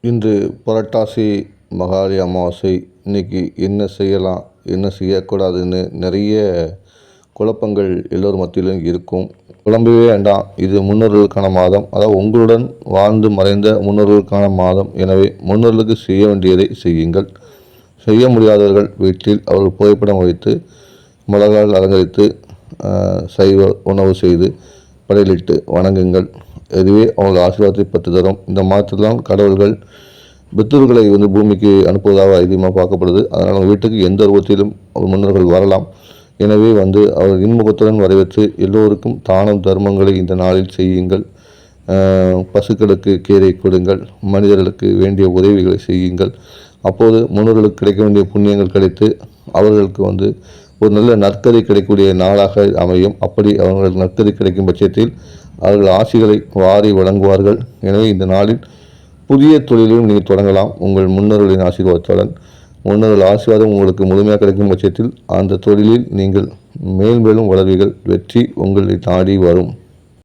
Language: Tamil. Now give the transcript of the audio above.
இன்று புரட்டாசி மகாலய அமாவாசை. இன்றைக்கி என்ன செய்யலாம், என்ன செய்யக்கூடாதுன்னு நிறைய குழப்பங்கள் எல்லோரும் மத்தியிலும் இருக்கும். குழம்பவே வேண்டாம். இது முன்னோர்களுக்கான மாதம். அதாவது உங்களுடன் வாழ்ந்து மறைந்த முன்னோர்களுக்கான மாதம். எனவே முன்னோர்களுக்கு செய்ய வேண்டியதை செய்யுங்கள். செய்ய முடியாதவர்கள் வீட்டில் அவர்கள் புகைப்படம் வைத்து மிளகால் அலங்கரித்து சைவ உணவு செய்து படையலிட்டு வணங்குங்கள். இதுவே அவங்கள் ஆசீர்வாதத்தை பெற்று தரும். இந்த மாதத்தில்தான் கடவுள்கள் பித்தர்களை பூமிக்கு அனுப்புவதாக அதிகமாக பார்க்கப்படுது. அதனால் அவங்க வீட்டுக்கு எந்த ரூபத்திலும் முன்னோர்கள் வரலாம். எனவே அவர் இன்முகத்துடன் வரவேற்று எல்லோருக்கும் தானம் தர்மங்களை இந்த நாளில் செய்யுங்கள். பசுக்களுக்கு கீரை கொடுங்கள். மனிதர்களுக்கு வேண்டிய உதவிகளை செய்யுங்கள். அப்போது முன்னோர்களுக்கு கிடைக்க வேண்டிய புண்ணியங்கள் கிடைத்து அவர்களுக்கு ஒரு நல்ல நற்கதி கிடைக்கக்கூடிய நாளாக அமையும். அப்படி அவர்களுக்கு நற்கதி கிடைக்கும் பட்சத்தில் அவர்கள் ஆசிகளை வாரி வழங்குவார்கள். எனவே இந்த நாளில் புதிய தொழிலும் நீங்கள் தொடங்கலாம். உங்கள் முன்னோர்களின் ஆசீர்வாதத்துடன் முன்னோர்கள் ஆசீர்வாதம் உங்களுக்கு முழுமையாக கிடைக்கும் பட்சத்தில் அந்த தொழிலில் நீங்கள் மேலும் வளர்வீர்கள். வெற்றி உங்களை நாடி வரும்.